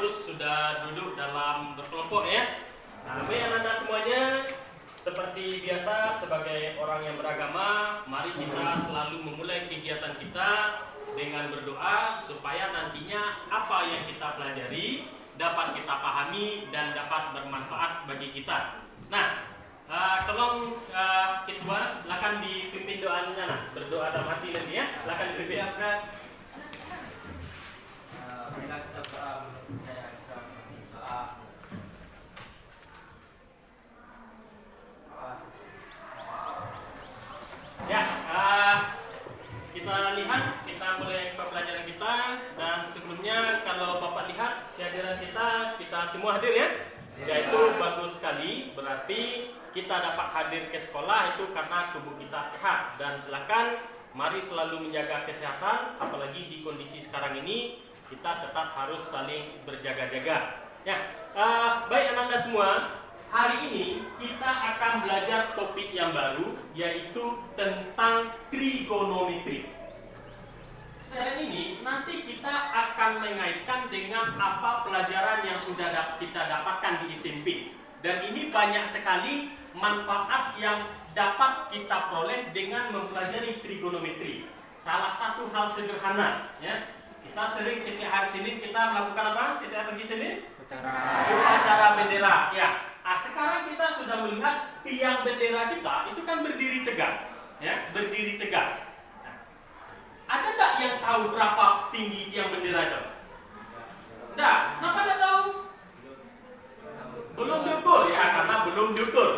bagus, sudah duduk dalam berkelompok ya. Nah, baik Anda semuanya, seperti biasa sebagai orang yang beragama, mari kita selalu memulai kegiatan kita dengan berdoa supaya nantinya apa yang kita pelajari dapat kita pahami dan dapat bermanfaat bagi kita. Nah, tolong ketua silakan dipimpin doanya, nah, berdoa dalam hati nanti ya, silakan dipimpin. Bila kita berdoa, percaya kita masih doa. Ya, kita lihat, kita mulai pembelajaran kita. Dan sebelumnya kalau Bapak lihat kehadiran kita semua hadir ya. Yaitu bagus sekali, berarti kita dapat hadir ke sekolah itu karena tubuh kita sehat. Dan silakan mari selalu menjaga kesehatan, apalagi di kondisi sekarang ini kita tetap harus saling berjaga-jaga. Ya, baik anak-anak semua, hari ini kita akan belajar topik yang baru, yaitu tentang trigonometri. Pelajaran ini nanti kita akan mengaitkan dengan apa pelajaran yang sudah kita dapatkan di SMP. Dan ini banyak sekali manfaat yang dapat kita peroleh dengan mempelajari trigonometri. Salah satu hal sederhana, ya, kita sering setiap hari Senin kita melakukan apa? Setiap pagi Senin? Upacara bendera. Ya. Sekarang kita sudah melihat tiang bendera kita itu kan berdiri tegak, ya, berdiri tegak. Ada tak yang tahu berapa tinggi tiang bendera itu? Enggak. Kenapa tidak tahu? Belum diukur ya, karena belum diukur.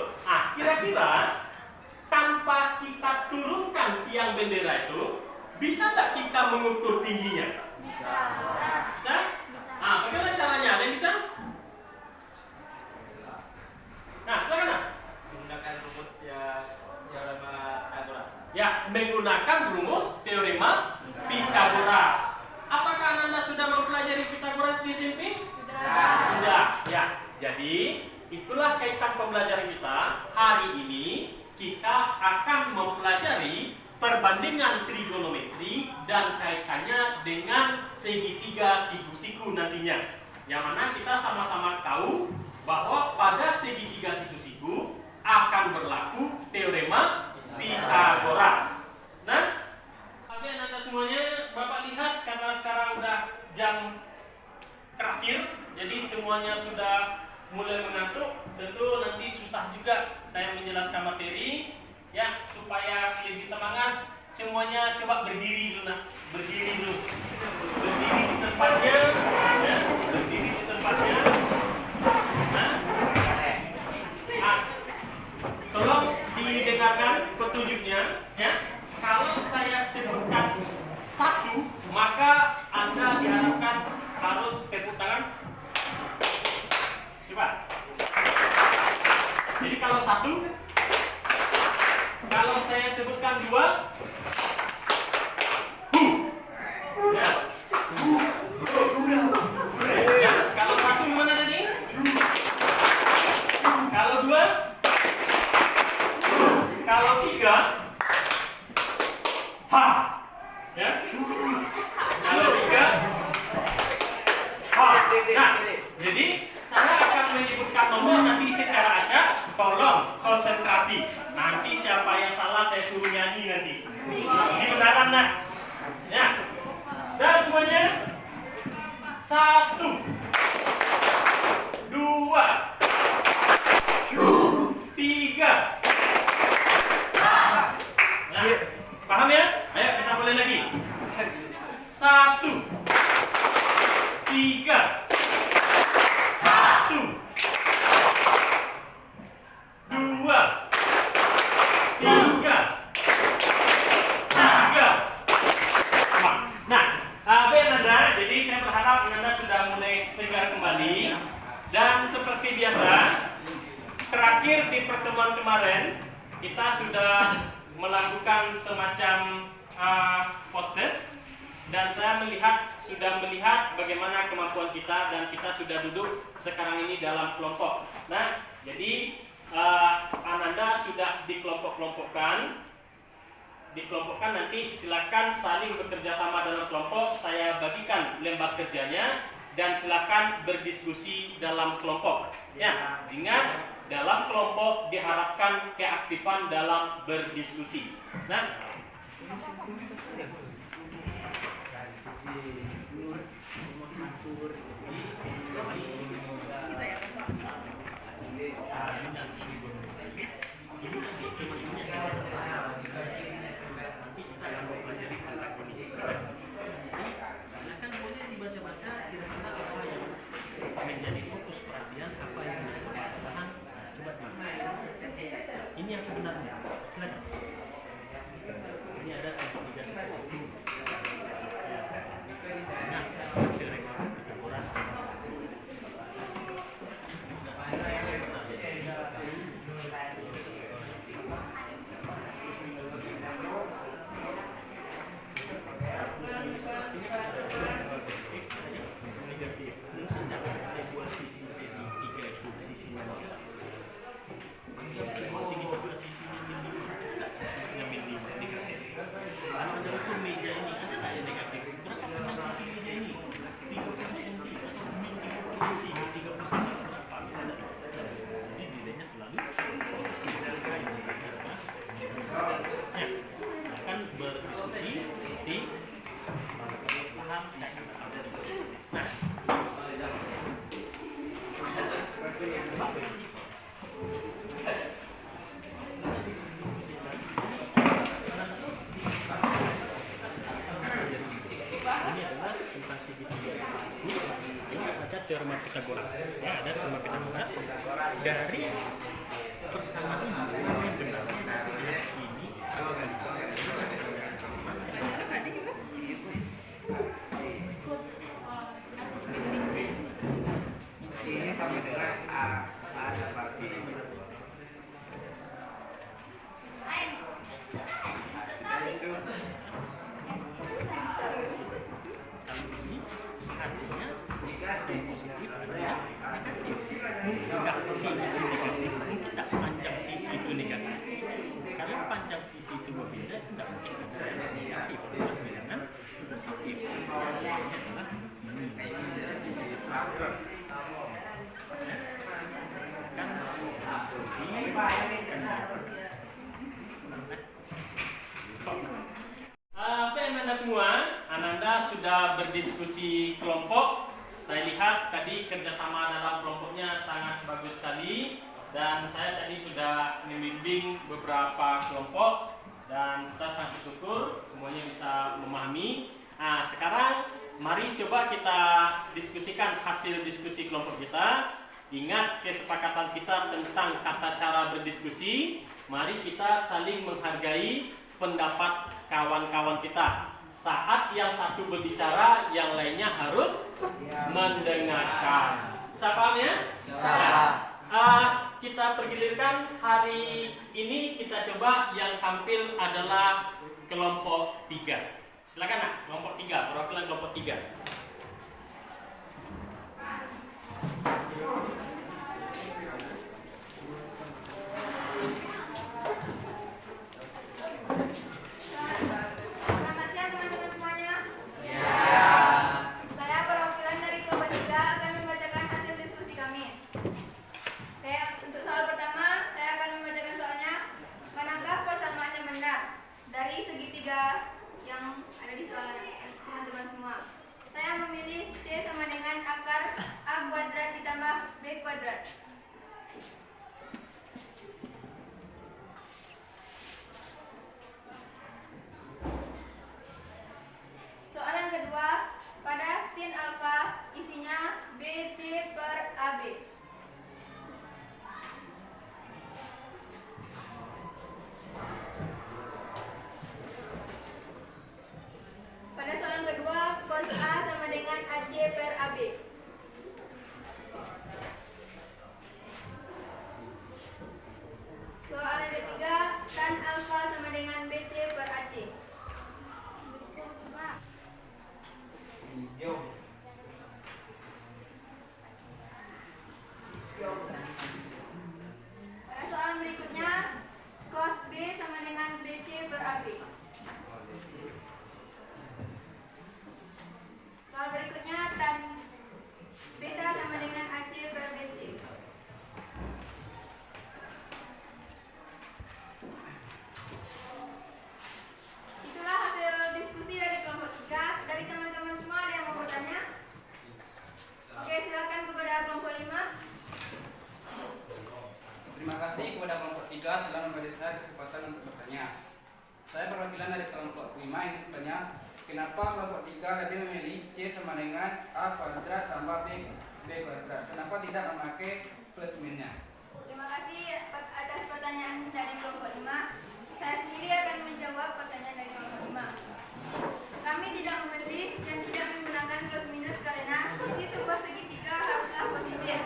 Kira-kira tanpa kita turunkan tiang bendera itu, bisa tak kita mengukur tingginya? Bisa? Bagaimana caranya? Ada yang bisa? Nah, silakan. Menggunakan rumus teorema Pythagoras. Ya, menggunakan rumus teorema Pythagoras. Apakah Anda sudah mempelajari Pythagoras di SMP? Sudah. Ya. Jadi, itulah kaitan pembelajaran kita. Hari ini kita akan mempelajari perbandingan trigonometri dan kaitannya dengan segitiga siku-siku nantinya. Yang mana kita sama-sama tahu bahwa pada segitiga siku-siku akan berlaku teorema Pythagoras. Nah, oke Anda semuanya, Bapak lihat karena sekarang udah jam terakhir, jadi semuanya sudah mulai mengantuk. Tentu nanti susah juga saya menjelaskan materi. Ya, supaya lebih semangat, semuanya coba berdiri dulu, nah. Berdiri dulu. Berdiri di tempatnya, ya. Berdiri di tempatnya. Nah, tolong didengarkan petunjuknya, ya. Kalau saya sebutkan 1, maka Anda diharapkan harus tepuk tangan. Coba. Jadi kalau 1, kalau saya sebutkan 2, ya. Ya. Kalau 1 gimana tadi? Kalau 2, kalau 3, ha, ya. Kalau 3, ha. Nah, jadi saya akan menyebutkan nomor nanti secara acak. Tolong konsentrasi. Nanti siapa yang salah saya suruh nyanyi nanti. Ini benaran nak. Ya. Dan semuanya. 1, 2, 3. Nah, paham ya? Ayo kita mulai lagi. 1, 3. 1, 2, 3, 4. Nah, baik Anda, jadi saya berharap Anda sudah mulai segar kembali. Dan seperti biasa, terakhir di pertemuan kemarin kita sudah melakukan semacam post-test. Dan saya sudah melihat bagaimana kemampuan kita, dan kita sudah duduk sekarang ini dalam kelompok. Nah, jadi Ananda sudah dikelompok-kelompokkan. Nanti silakan saling bekerja sama dalam kelompok. Saya bagikan lembar kerjanya dan silakan berdiskusi dalam kelompok. Ya, ingat dalam kelompok diharapkan keaktifan dalam berdiskusi. Nah, silakan boleh dibaca-baca kira-kira apa yang menjadi fokus perhatian, apa yang menjadi permasalahan. Coba ini yang sebenarnya. Silakan. Ini ada 1.3.1. Nah, kita kuras. Teorema Pitagoras. Ya, ada teorema Pitagoras dari persamaan yang benar. Ini ini sama dengan A seperti itu. tidak panjang sisi itu negatif. Karena panjang sisi sebuah benda tidak mungkin bisa negatif dengan positif. Penanda semua, Ananda sudah berdiskusi kelompok. Saya lihat tadi kerjasama dalam kelompoknya sangat bagus sekali, dan saya tadi sudah membimbing beberapa kelompok dan kita sangat bersyukur semuanya bisa memahami. Nah, sekarang mari coba kita diskusikan hasil diskusi kelompok kita. Ingat kesepakatan kita tentang tata cara berdiskusi. Mari kita saling menghargai pendapat kawan-kawan kita. Saat yang satu berbicara, yang lainnya harus mendengarkan. Paham ya? Kita pergilirkan hari ini, kita coba yang tampil adalah kelompok 3. Silakan nak, kelompok 3, perwakilan kelompok 3. Dari segitiga yang ada di soal teman-teman semua. Saya 3 telah memberi saya kesempatan untuk bertanya. Saya perwakilan dari kelompok 5 ingin bertanya, kenapa kelompok 3 lebih memilih C sama dengan A kuadrat tambah B kuadrat? Kenapa tidak memakai plus minusnya? Terima kasih atas pertanyaan dari kelompok 5. Saya sendiri akan menjawab pertanyaan dari kelompok 5. Kami tidak memilih dan tidak menggunakan plus minus karena sisi sebuah segitiga haruslah positif.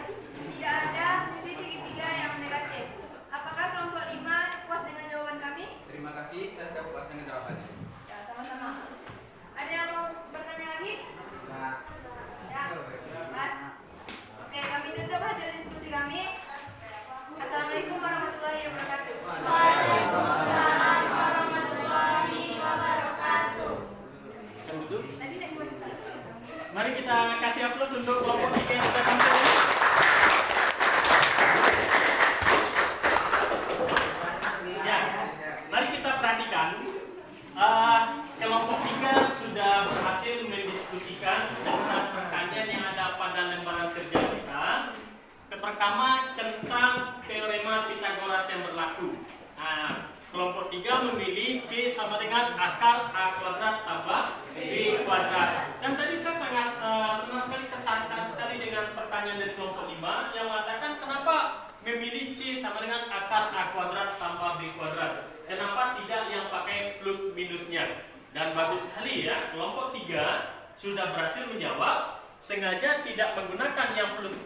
Tidak ada sisi segitiga yang negatif. Apakah kelompok 5 puas dengan jawaban kami? Terima kasih, saya sudah puas dengan jawabannya. Ya, sama-sama. Ada yang mau bertanya lagi? Nah, Ya, Mas. Oke, kami tutup hasil diskusi kami. Assalamualaikum warahmatullahi wabarakatuh. Waalaikumsalam warahmatullahi wabarakatuh. Kita duduk. Tadi tidak dibaca salah. Mari kita kasih aplaus untuk kelompok 3 yang sudah tampil. Ya, mari kita perhatikan. Kelompok 3 sudah berhasil mendiskusikan tentang pertanyaan yang ada pada lembaran kerja kita. Pertama tentang teorema Pythagoras yang berlaku. Nah, kelompok 3 memilih C sama dengan akar A kuadrat tambah B kuadrat. Dan tadi saya sangat senang sekali, tertarik sekali dengan pertanyaan dari kelompok 5 yang mengatakan kenapa memilih C sama dengan akar A kuadrat tambah B kuadrat. Kenapa tidak yang pakai plus minusnya? Dan bagus sekali ya, kelompok 3 sudah berhasil menjawab, sengaja tidak menggunakan yang plus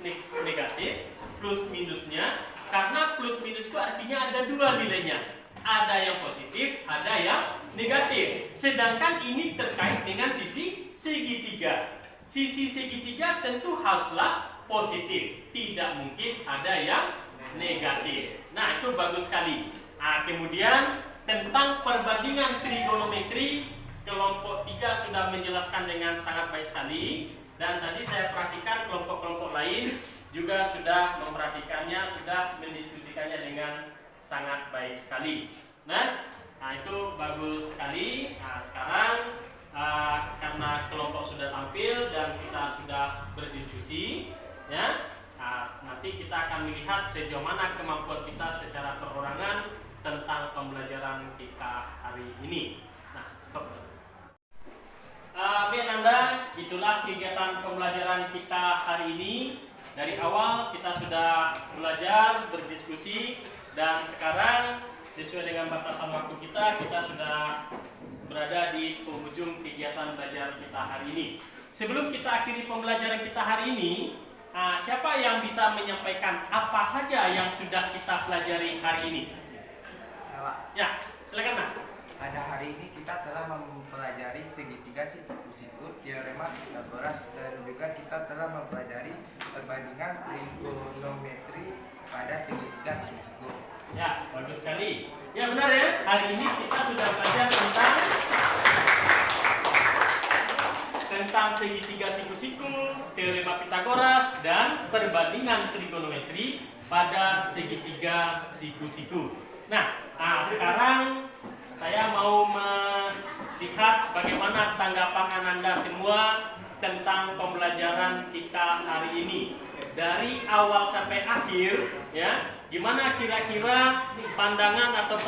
negatif, plus minusnya, karena plus minus itu artinya ada dua nilainya. Ada yang positif, ada yang negatif. Sedangkan ini terkait dengan sisi segitiga. Sisi segitiga tentu haruslah positif, tidak mungkin ada yang negatif. Nah, itu bagus sekali. Nah, kemudian tentang perbandingan trigonometri, kelompok 3 sudah menjelaskan dengan sangat baik sekali. Dan tadi saya perhatikan kelompok-kelompok lain juga sudah memperhatikannya, sudah mendiskusikannya dengan sangat baik sekali. Nah itu bagus sekali. Nah, sekarang karena kelompok sudah tampil dan kita sudah berdiskusi, ya, nanti kita akan melihat sejauh mana kemampuan kita secara perorangan tentang pembelajaran kita hari ini. Nah, stop. Biar Anda, itulah kegiatan pembelajaran kita hari ini. Dari awal kita sudah belajar, berdiskusi, dan sekarang sesuai dengan batasan waktu kita sudah berada di penghujung kegiatan belajar kita hari ini. Sebelum kita akhiri pembelajaran kita hari ini, siapa yang bisa menyampaikan apa saja yang sudah kita pelajari hari ini? Ya, silakan Nak. Pada hari ini kita telah mempelajari segitiga siku-siku, teorema Pythagoras, dan juga kita telah mempelajari perbandingan trigonometri pada segitiga siku-siku. Ya, bagus sekali. Ya benar ya, hari ini kita sudah belajar tentang segitiga siku-siku, teorema Pythagoras, dan perbandingan trigonometri pada segitiga siku-siku. Nah, sekarang saya mau melihat bagaimana tanggapan Ananda semua tentang pembelajaran kita hari ini. Dari awal sampai akhir, ya, gimana kira-kira pandangan atau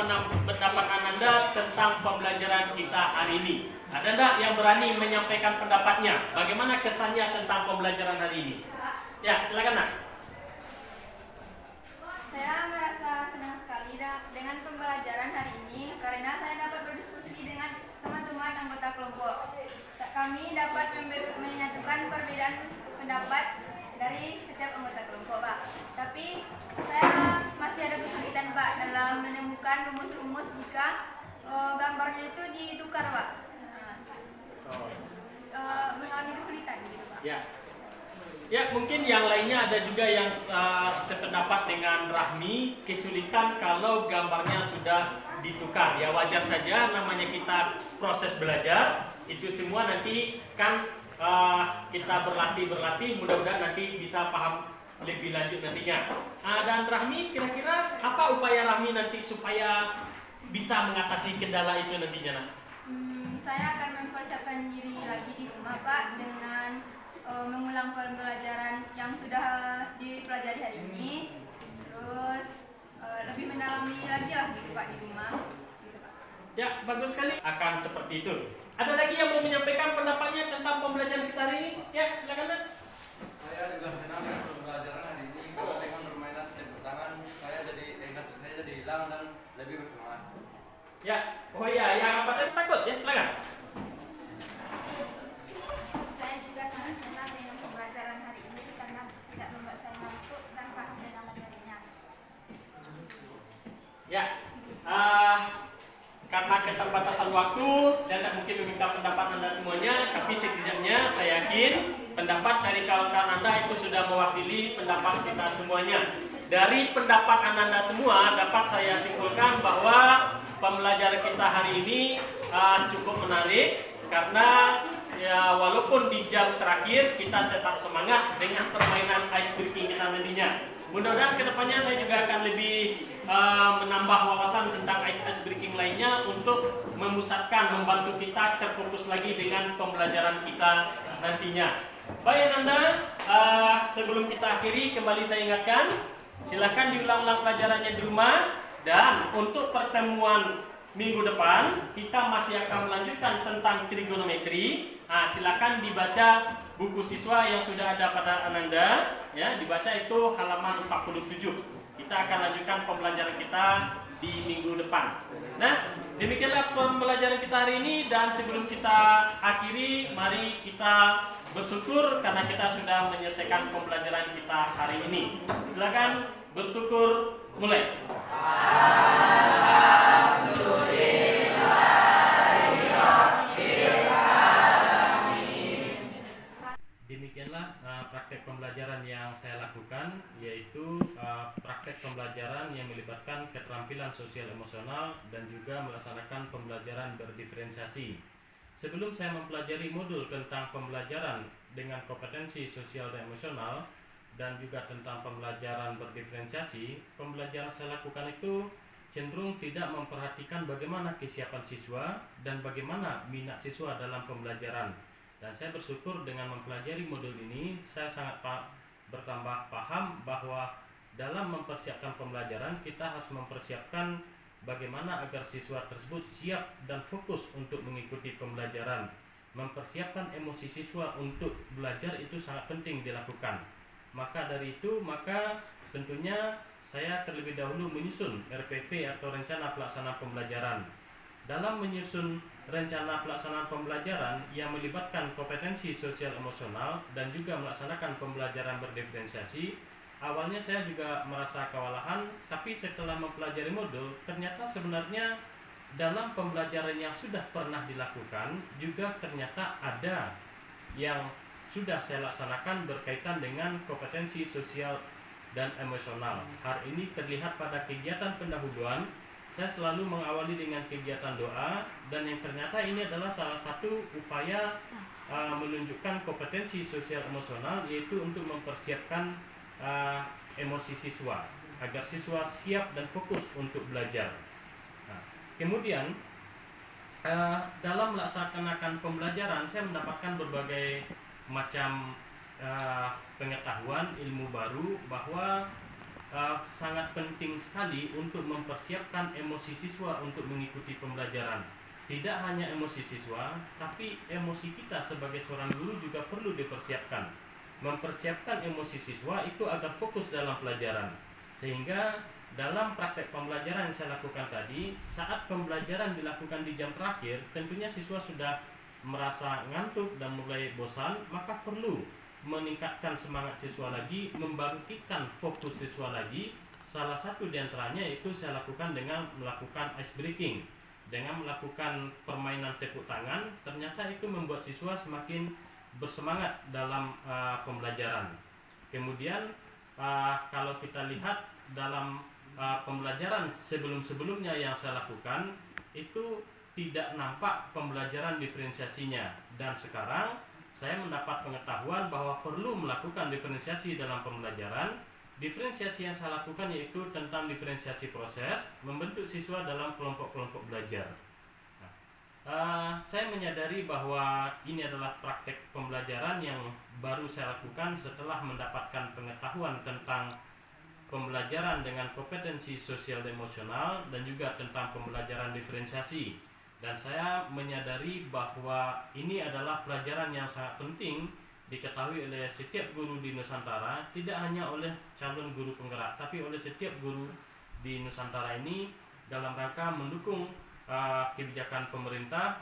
pendapat Ananda tentang pembelajaran kita hari ini? Ada enggak yang berani menyampaikan pendapatnya? Bagaimana kesannya tentang pembelajaran hari ini? Ya, silakan Nak. Saya merasa senang sekali dengan pembelajaran hari ini karena saya dapat berdiskusi dengan teman-teman anggota kelompok. Kami dapat menyatukan perbedaan pendapat dari setiap anggota kelompok, Pak. Tapi saya masih ada kesulitan, Pak, dalam menemukan rumus-rumus jika gambarnya itu ditukar, Pak. Mengalami kesulitan gitu, Pak. Ya. Ya, mungkin yang lainnya ada juga yang sependapat dengan Rahmi, kesulitan kalau gambarnya sudah ditukar. Ya wajar saja, namanya kita proses belajar, itu semua nanti kan kita berlatih, mudah-mudahan nanti bisa paham lebih lanjut nantinya. Dan Rahmi, kira-kira apa upaya Rahmi nanti supaya bisa mengatasi kendala itu nantinya? Saya akan mempersiapkan diri lagi di rumah, Pak, dengan mengulang pembelajaran yang sudah dipelajari hari ini. Terus lebih mendalami lagi lah gitu Pak di rumah. Gitu Pak. Ya, bagus sekali. Akan seperti itu. Ada lagi yang mau menyampaikan pendapatnya tentang pembelajaran kita hari ini? Ya, silakan Mas. Saya juga senang dengan pembelajaran hari ini karena dengan permainan tepuk tangan saya jadi hilang dan lebih bersemangat. Ya, oh iya, yang pada takut ya, silakan. Saya juga sangat senang dengan pembelajaran hari ini karena tidak membuat saya ngantuk dan paham dengan materinya. Ya, karena keterbatasan waktu, saya tidak mungkin meminta pendapat Anda semuanya, tapi setidaknya saya yakin pendapat dari kawan-kawan Anda itu sudah mewakili pendapat kita semuanya. Dari pendapat Anda semua dapat saya simpulkan bahwa pembelajaran kita hari ini cukup menarik karena ya walaupun di jam terakhir kita tetap semangat dengan permainan ice breaking kita nantinya. Mudah-mudahan kedepannya saya juga akan lebih menambah wawasan tentang ice breaking lainnya untuk memusatkan, membantu kita terfokus lagi dengan pembelajaran kita nantinya. Baik Anda, sebelum kita akhiri kembali saya ingatkan, silahkan diulang-ulang pelajarannya di rumah. Dan untuk pertemuan minggu depan kita masih akan melanjutkan tentang trigonometri. Silakan dibaca buku siswa yang sudah ada pada Ananda, ya, dibaca itu halaman 47. Kita akan lanjutkan pembelajaran kita di minggu depan. Nah, demikianlah pembelajaran kita hari ini dan sebelum kita akhiri, mari kita bersyukur karena kita sudah menyelesaikan pembelajaran kita hari ini. Silakan bersyukur, mulai. Demikianlah praktek pembelajaran yang saya lakukan, yaitu praktek pembelajaran yang melibatkan keterampilan sosial emosional dan juga melaksanakan pembelajaran berdiferensiasi. Sebelum saya mempelajari modul tentang pembelajaran dengan kompetensi sosial dan emosional dan juga tentang pembelajaran berdiferensiasi, pembelajaran saya lakukan itu cenderung tidak memperhatikan bagaimana kesiapan siswa dan bagaimana minat siswa dalam pembelajaran. Dan saya bersyukur dengan mempelajari modul ini, saya sangat bertambah paham bahwa dalam mempersiapkan pembelajaran, kita harus mempersiapkan bagaimana agar siswa tersebut siap dan fokus untuk mengikuti pembelajaran. Mempersiapkan emosi siswa untuk belajar itu sangat penting dilakukan. Maka dari itu, tentunya saya terlebih dahulu menyusun RPP atau rencana pelaksanaan pembelajaran. Dalam menyusun rencana pelaksanaan pembelajaran yang melibatkan kompetensi sosial emosional dan juga melaksanakan pembelajaran berdiferensiasi, awalnya saya juga merasa kewalahan, tapi setelah mempelajari modul, ternyata sebenarnya dalam pembelajaran yang sudah pernah dilakukan juga ternyata ada yang sudah saya laksanakan berkaitan dengan kompetensi sosial dan emosional. Hal ini terlihat pada kegiatan pendahuluan. Saya selalu mengawali dengan kegiatan doa, dan yang ternyata ini adalah salah satu upaya menunjukkan kompetensi sosial emosional, yaitu untuk mempersiapkan emosi siswa agar siswa siap dan fokus untuk belajar. Nah, kemudian dalam melaksanakan pembelajaran saya mendapatkan berbagai macam pengetahuan ilmu baru bahwa sangat penting sekali untuk mempersiapkan emosi siswa untuk mengikuti pembelajaran. Tidak hanya emosi siswa, tapi emosi kita sebagai seorang guru juga perlu dipersiapkan. Mempersiapkan emosi siswa itu agar fokus dalam pelajaran. Sehingga dalam praktek pembelajaran yang saya lakukan tadi, saat pembelajaran dilakukan di jam terakhir, tentunya siswa sudah merasa ngantuk dan mulai bosan, maka perlu meningkatkan semangat siswa lagi, membangkitkan fokus siswa lagi. Salah satu diantaranya itu saya lakukan dengan melakukan ice breaking, dengan melakukan permainan tepuk tangan. Ternyata itu membuat siswa semakin bersemangat dalam pembelajaran. Kemudian kalau kita lihat dalam pembelajaran sebelum-sebelumnya yang saya lakukan, itu tidak nampak pembelajaran diferensiasinya, dan sekarang saya mendapat pengetahuan bahwa perlu melakukan diferensiasi dalam pembelajaran. Diferensiasi yang saya lakukan yaitu tentang diferensiasi proses, membentuk siswa dalam kelompok-kelompok belajar. Saya menyadari bahwa ini adalah praktek pembelajaran yang baru saya lakukan setelah mendapatkan pengetahuan tentang pembelajaran dengan kompetensi sosial dan emosional dan juga tentang pembelajaran diferensiasi. Dan saya menyadari bahwa ini adalah pelajaran yang sangat penting diketahui oleh setiap guru di Nusantara, tidak hanya oleh calon guru penggerak, tapi oleh setiap guru di Nusantara ini dalam rangka mendukung kebijakan pemerintah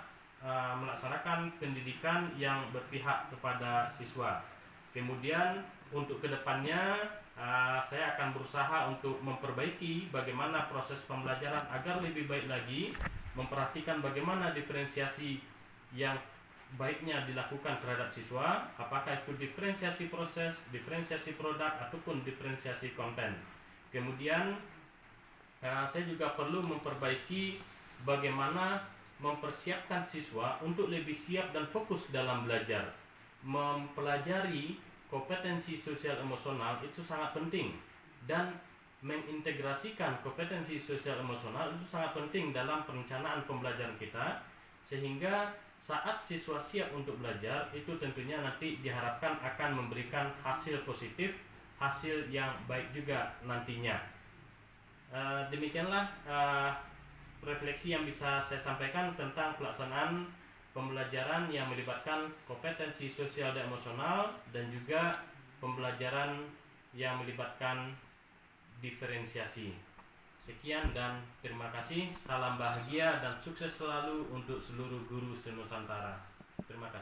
melaksanakan pendidikan yang berpihak kepada siswa. Kemudian untuk kedepannya saya akan berusaha untuk memperbaiki bagaimana proses pembelajaran agar lebih baik lagi, memperhatikan bagaimana diferensiasi yang baiknya dilakukan terhadap siswa, apakah itu diferensiasi proses, diferensiasi produk, ataupun diferensiasi konten. Kemudian saya juga perlu memperbaiki bagaimana mempersiapkan siswa untuk lebih siap dan fokus dalam belajar. Mempelajari kompetensi sosial emosional itu sangat penting, dan mengintegrasikan kompetensi sosial emosional itu sangat penting dalam perencanaan pembelajaran kita, sehingga saat siswa siap untuk belajar itu tentunya nanti diharapkan akan memberikan hasil positif, hasil yang baik juga nantinya. Demikianlah refleksi yang bisa saya sampaikan tentang pelaksanaan pembelajaran yang melibatkan kompetensi sosial dan emosional dan juga pembelajaran yang melibatkan diferensiasi. Sekian dan terima kasih. Salam bahagia dan sukses selalu untuk seluruh guru se-Nusantara. Terima kasih.